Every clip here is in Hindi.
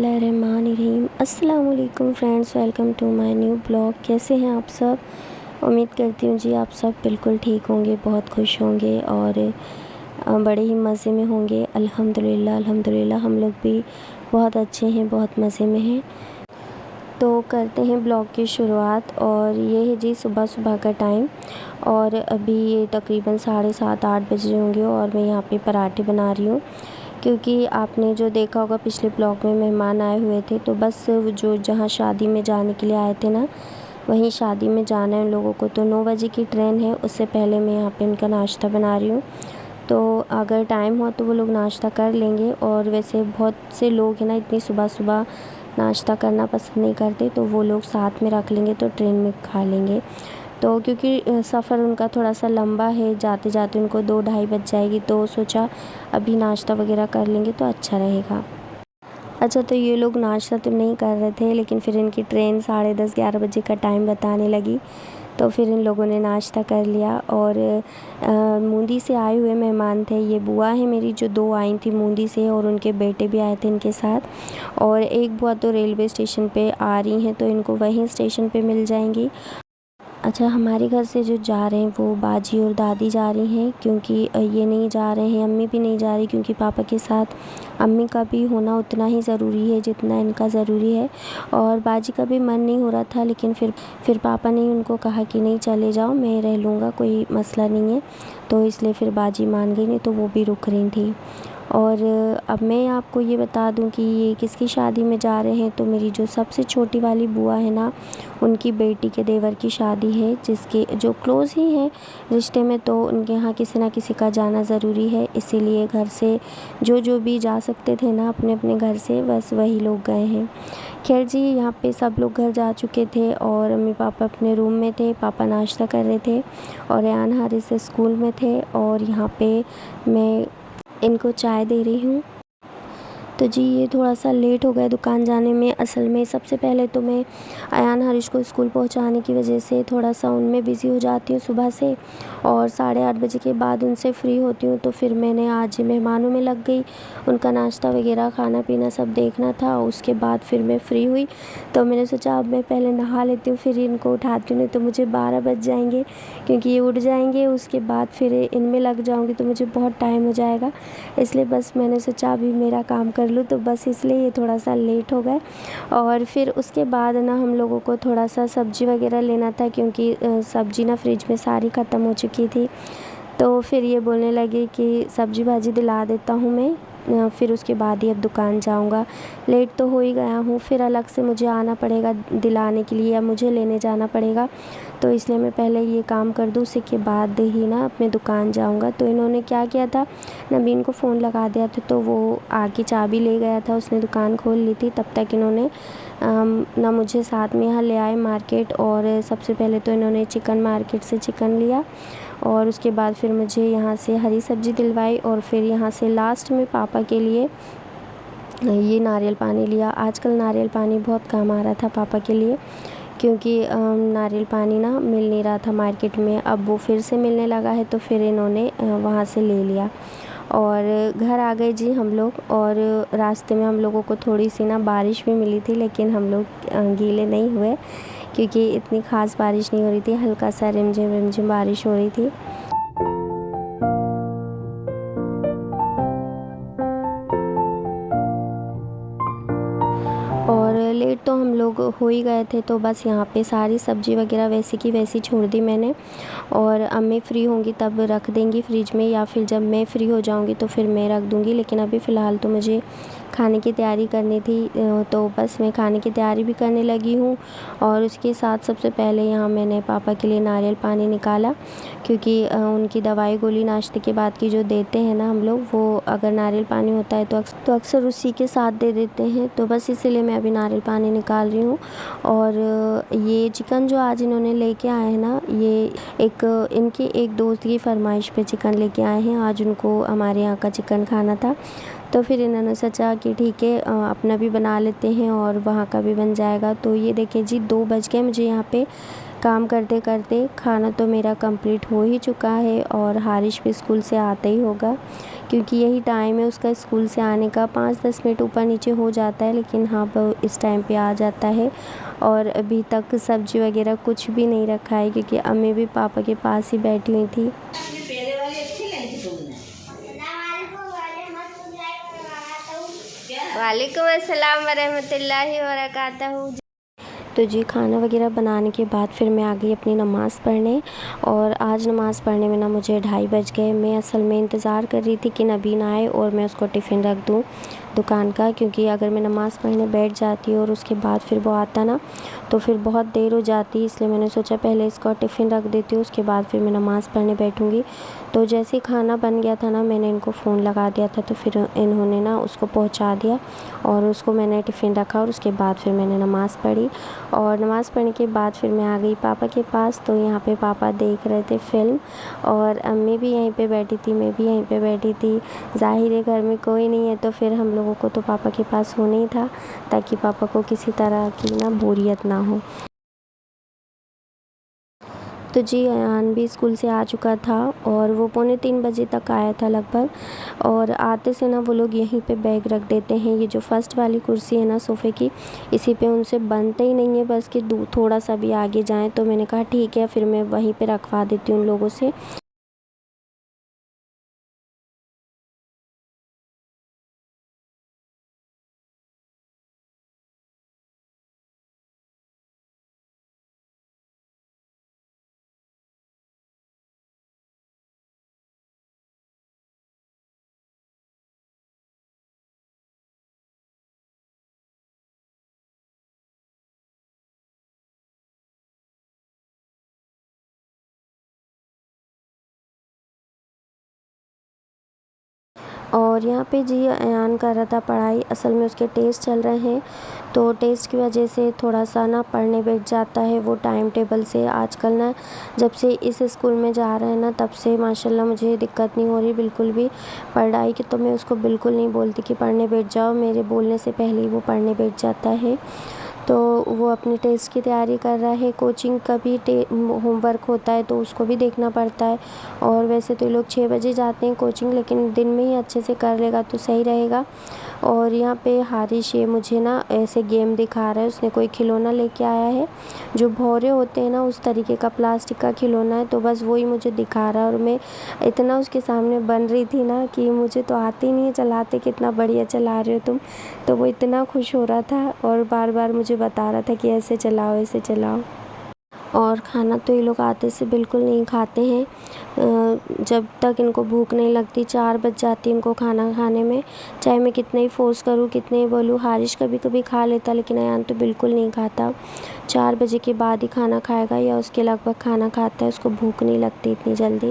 बिस्मिल्लाहिर्रहमानिर्रहीम। अस्सलाम वालेकुम friends, welcome to my new blog. कैसे हैं आप सब? उम्मीद करती हूँ जी आप सब बिल्कुल ठीक होंगे, बहुत खुश होंगे और बड़े ही मज़े में होंगे। अल्हम्दुलिल्लाह अल्हम्दुलिल्लाह हम लोग भी बहुत अच्छे हैं, बहुत मज़े में हैं। तो करते हैं ब्लॉग की शुरुआत। और ये है जी सुबह सुबह का टाइम और अभी ये तकरीबन 7:30-8 बज रहे होंगे और मैं यहाँ पे पराठे बना रही हूँ, क्योंकि आपने जो देखा होगा पिछले ब्लॉग में मेहमान आए हुए थे। तो बस जो जहाँ शादी में जाने के लिए आए थे ना, वहीं शादी में जाना है उन लोगों को। तो 9 बजे की ट्रेन है, उससे पहले मैं यहाँ पे उनका नाश्ता बना रही हूँ। तो अगर टाइम हो तो वो लोग नाश्ता कर लेंगे। और वैसे बहुत से लोग हैं ना, इतनी सुबह सुबह नाश्ता करना पसंद नहीं करते, तो वो लोग साथ में रख लेंगे तो ट्रेन में खा लेंगे। तो क्योंकि सफ़र उनका थोड़ा सा लंबा है, जाते जाते उनको 2-2:30 बज जाएगी, तो सोचा अभी नाश्ता वगैरह कर लेंगे तो अच्छा रहेगा। अच्छा, तो ये लोग नाश्ता तो नहीं कर रहे थे, लेकिन फिर इनकी ट्रेन 10:30-11 बजे का टाइम बताने लगी, तो फिर इन लोगों ने नाश्ता कर लिया। और मूंदी से आए हुए मेहमान थे। ये बुआ है मेरी जो 2 आई थी मूंदी से, और उनके बेटे भी आए थे इनके साथ। और एक बुआ तो रेलवे स्टेशन पे आ रही हैं, तो इनको वहीं स्टेशन पे मिल जाएंगी। अच्छा, हमारे घर से जो जा रहे हैं वो बाजी और दादी जा रही हैं, क्योंकि ये नहीं जा रहे हैं, अम्मी भी नहीं जा रही, क्योंकि पापा के साथ अम्मी का भी होना उतना ही ज़रूरी है जितना इनका ज़रूरी है। और बाजी का भी मन नहीं हो रहा था, लेकिन फिर पापा ने उनको कहा कि नहीं चले जाओ, मैं रह लूँगा, कोई मसला नहीं है। तो इसलिए फिर बाजी मान गई, नहीं तो वो भी रुक रही थी। और अब मैं आपको ये बता दूं कि ये किसकी शादी में जा रहे हैं। तो मेरी जो सबसे छोटी वाली बुआ है ना, उनकी बेटी के देवर की शादी है, जिसके जो क्लोज़ ही हैं रिश्ते में, तो उनके यहाँ किसी ना किसी का जाना ज़रूरी है। इसीलिए घर से जो भी जा सकते थे ना अपने अपने घर से, बस वही लोग गए हैं। खैर जी, यहाँ पे सब लोग घर जा चुके थे और मम्मी पापा अपने रूम में थे। पापा नाश्ता कर रहे थे और रेहान हारिस स्कूल में थे, और यहाँ पे मैं इनको चाय दे रही हूँ। तो जी ये थोड़ा सा लेट हो गया दुकान जाने में। असल में सबसे पहले तो मैं अयान हारिश को स्कूल पहुंचाने की वजह से थोड़ा सा उनमें बिज़ी हो जाती हूँ सुबह से, और 8:30 बजे के बाद उनसे फ्री होती हूँ। तो फिर मैंने आज मेहमानों में लग गई, उनका नाश्ता वगैरह खाना पीना सब देखना था। उसके बाद फिर मैं फ्री हुई, तो मैंने सोचा अब मैं पहले नहा लेती हूँ, फिर इनको उठाती हूँ, नहीं तो मुझे 12 बज जाएंगे, क्योंकि ये उठ जाएंगे। उसके बाद फिर इनमें लग जाऊँगी तो मुझे बहुत टाइम हो जाएगा। इसलिए बस मैंने सोचा अभी मेरा काम कर लूँ, तो बस इसलिए ये थोड़ा सा लेट हो गए। और फिर उसके बाद ना हम लोगों को थोड़ा सा सब्ज़ी वगैरह लेना था, क्योंकि सब्ज़ी ना फ्रिज में सारी ख़त्म हो चुकी थी। तो फिर ये बोलने लगे कि सब्ज़ी भाजी दिला देता हूँ मैं, फिर उसके बाद ही अब दुकान जाऊँगा। लेट तो हो ही गया हूँ, फिर अलग से मुझे आना पड़ेगा दिलाने के लिए, या मुझे लेने जाना पड़ेगा। तो इसलिए मैं पहले ये काम कर दूँ, उसी के बाद ही ना अपने दुकान जाऊँगा। तो इन्होंने क्या किया था, नबीन को फ़ोन लगा दिया था, तो वो आके चाबी ले गया था, उसने दुकान खोल ली थी। तब तक इन्होंने ना मुझे साथ में यहाँ ले आए मार्केट। और सबसे पहले तो इन्होंने चिकन मार्केट से चिकन लिया, और उसके बाद फिर मुझे यहाँ से हरी सब्ज़ी दिलवाई, और फिर यहाँ से लास्ट में पापा के लिए ये नारियल पानी लिया। आजकल नारियल पानी बहुत काम आ रहा था पापा के लिए, क्योंकि नारियल पानी ना मिल नहीं रहा था मार्केट में। अब वो फिर से मिलने लगा है, तो फिर इन्होंने वहाँ से ले लिया। और घर आ गए जी हम लोग। और रास्ते में हम लोगों को थोड़ी सी ना बारिश भी मिली थी, लेकिन हम लोग गीले नहीं हुए, क्योंकि इतनी ख़ास बारिश नहीं हो रही थी, हल्का सा रिमझिम रिमझिम बारिश हो रही थी। और लेट तो हम लोग हो ही गए थे, तो बस यहाँ पे सारी सब्ज़ी वगैरह वैसी की वैसी छोड़ दी मैंने। और अम्मी फ्री होंगी तब रख देंगी फ्रिज में, या फिर जब मैं फ्री हो जाऊँगी तो फिर मैं रख दूँगी। लेकिन अभी फ़िलहाल तो मुझे खाने की तैयारी करनी थी, तो बस मैं खाने की तैयारी भी करने लगी हूँ। और उसके साथ सबसे पहले यहाँ मैंने पापा के लिए नारियल पानी निकाला, क्योंकि उनकी दवाई गोली नाश्ते के बाद की जो देते हैं ना हम लोग, वो अगर नारियल पानी होता है तो अक्सर उसी के साथ दे देते हैं। तो बस इसीलिए मैं अभी नारियल पानी निकाल रही हूँ। और ये चिकन जो आज इन्होंने लेके आए हैं ना, ये इनकी एक दोस्त की फरमाइश पे चिकन लेके आए हैं। आज उनको हमारे यहाँ का चिकन खाना था, तो फिर इन्होंने सोचा कि ठीक है अपना भी बना लेते हैं और वहाँ का भी बन जाएगा। तो ये देखिए जी 2 बज गए मुझे यहाँ पे काम करते करते खाना तो मेरा कंप्लीट हो ही चुका है और हारिश भी स्कूल से आता ही होगा, क्योंकि यही टाइम है उसका स्कूल से आने का। 5-10 मिनट ऊपर नीचे हो जाता है, लेकिन हाँ वो इस टाइम पे आ जाता है। और अभी तक सब्ज़ी वगैरह कुछ भी नहीं रखा है, क्योंकि अम्मी भी पापा के पास ही बैठी हुई थी। वालेकुम अस्सलाम वरहमतुल्लाहि वबरकातहू। तो जी खाना वगैरह बनाने के बाद फिर मैं आ गई अपनी नमाज़ पढ़ने। और आज नमाज़ पढ़ने में ना मुझे 2:30 बज गए। मैं असल में इंतज़ार कर रही थी कि नबीन आए और मैं उसको टिफ़िन रख दूँ दुकान का, क्योंकि अगर मैं नमाज़ पढ़ने बैठ जाती और उसके बाद फिर वो आता ना तो फिर बहुत देर हो जाती। इसलिए मैंने सोचा पहले इसको टिफ़िन रख देती हूँ, उसके बाद फिर मैं नमाज़ पढ़ने बैठूँगी। तो जैसे ही खाना बन गया था ना, मैंने इनको फ़ोन लगा दिया था, तो फिर इन्होंने ना उसको पहुँचा दिया और उसको मैंने टिफ़िन रखा और उसके बाद फिर मैंने नमाज़ पढ़ी। और नमाज़ पढ़ने के बाद फिर मैं आ गई पापा के पास। तो यहाँ पे पापा देख रहे थे फ़िल्म और अम्मी भी यहीं पे बैठी थी, मैं भी यहीं पे बैठी थी। ज़ाहिर है घर में कोई नहीं है, तो फिर हम लोगों को तो पापा के पास होना ही था, ताकि पापा को किसी तरह की ना बोरियत ना हो। तो जी अयान भी स्कूल से आ चुका था और वो 2:45 बजे तक आया था लगभग। और आते से ना वो लोग यहीं पे बैग रख देते हैं। ये जो फर्स्ट वाली कुर्सी है ना सोफ़े की, इसी पे उनसे बनता ही नहीं है बस कि थोड़ा सा भी आगे जाएं। तो मैंने कहा ठीक है, फिर मैं वहीं पे रखवा देती हूँ उन लोगों से। और यहाँ पे जी अयान कर रहा था पढ़ाई। असल में उसके टेस्ट चल रहे हैं, तो टेस्ट की वजह से थोड़ा सा ना पढ़ने बैठ जाता है वो टाइम टेबल से। आजकल ना जब से इस स्कूल में जा रहा है ना, तब से माशाल्लाह मुझे दिक्कत नहीं हो रही बिल्कुल भी पढ़ाई की। तो मैं उसको बिल्कुल नहीं बोलती कि पढ़ने बैठ जाओ, मेरे बोलने से पहले ही वो पढ़ने बैठ जाता है। तो वो अपनी टेस्ट की तैयारी कर रहा है। कोचिंग का भी होमवर्क होता है, तो उसको भी देखना पड़ता है। और वैसे तो ये लोग 6 बजे जाते हैं कोचिंग, लेकिन दिन में ही अच्छे से कर लेगा तो सही रहेगा। और यहाँ पे हारिश ये मुझे ना ऐसे गेम दिखा रहा है। उसने कोई खिलौना लेके आया है, जो भौरे होते हैं ना उस तरीके का प्लास्टिक का खिलौना है। तो बस वही मुझे दिखा रहा है और मैं इतना उसके सामने बन रही थी ना कि मुझे तो आती नहीं है चलाते, कितना बढ़िया चला रहे हो तुम। तो वो इतना खुश हो रहा था और बार बार मुझे बता रहा था कि ऐसे चलाओ ऐसे चलाओ। और खाना तो ये लोग आते से बिल्कुल नहीं खाते हैं। जब तक इनको भूख नहीं लगती 4 बज जाती है इनको खाना खाने में। चाहे मैं कितना ही फ़ोर्स करूँ, कितने ही बोलूँ। हारिश कभी कभी खा लेता, लेकिन अयान तो बिल्कुल नहीं खाता। 4 बजे के बाद ही खाना खाएगा या उसके लगभग खाना खाता है। उसको भूख नहीं लगती इतनी जल्दी।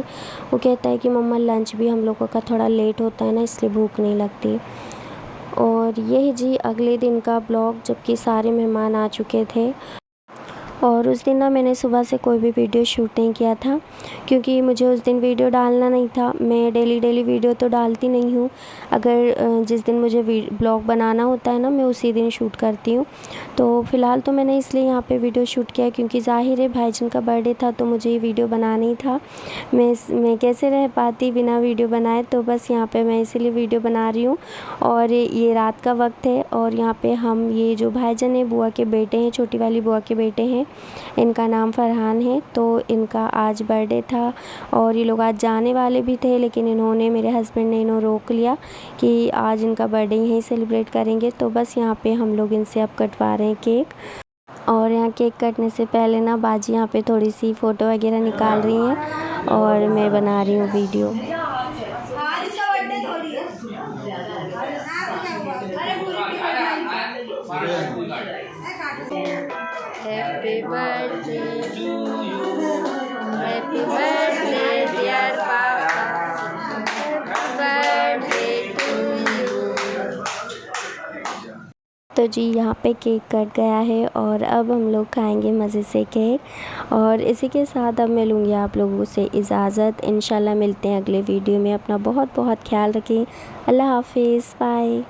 वो कहता है कि मम्मा लंच भी हम लोगों का थोड़ा लेट होता है ना, इसलिए भूख नहीं लगती। और यही जी अगले दिन का ब्लॉग, जबकि सारे मेहमान आ चुके थे। और उस दिन ना मैंने सुबह से कोई भी वीडियो शूट नहीं किया था, क्योंकि मुझे उस दिन वीडियो डालना नहीं था। मैं डेली वीडियो तो डालती नहीं हूँ। अगर जिस दिन मुझे ब्लॉग बनाना होता है ना, मैं उसी दिन शूट करती हूँ। तो फ़िलहाल तो मैंने इसलिए यहाँ पे वीडियो शूट किया, क्योंकि ज़ाहिर है भाईजान का बर्थडे था, तो मुझे ये वीडियो बनाना ही था। मैं कैसे रह पाती बिना वीडियो बनाए। तो बस यहाँ पे मैं इसीलिए वीडियो बना रही हूँ। और ये रात का वक्त है और यहाँ पे हम, ये जो भाईजान है बुआ के बेटे हैं, छोटी वाली बुआ के बेटे हैं, इनका नाम फरहान है। तो इनका आज बर्थडे था और ये लोग आज जाने वाले भी थे, लेकिन इन्होंने, मेरे हस्बैंड ने इन्हों रोक लिया कि आज इनका बर्थडे यहीं सेलिब्रेट करेंगे। तो बस यहाँ पे हम लोग इनसे अब कटवा रहे हैं केक। और यहाँ केक कटने से पहले ना बाजी यहाँ पे थोड़ी सी फ़ोटो वगैरह निकाल रही हैं और मैं बना रही हूँ video. Happy birthday to you, happy birthday dear papa, happy birthday to you. तो जी यहाँ पे केक कट गया है और अब हम लोग खाएंगे मज़े से केक। और इसी के साथ अब मैं लूँगी आप लोगों से इजाज़त। इंशाल्लाह मिलते हैं अगले वीडियो में। अपना बहुत बहुत ख्याल रखें। अल्लाह हाफिज़, बाय।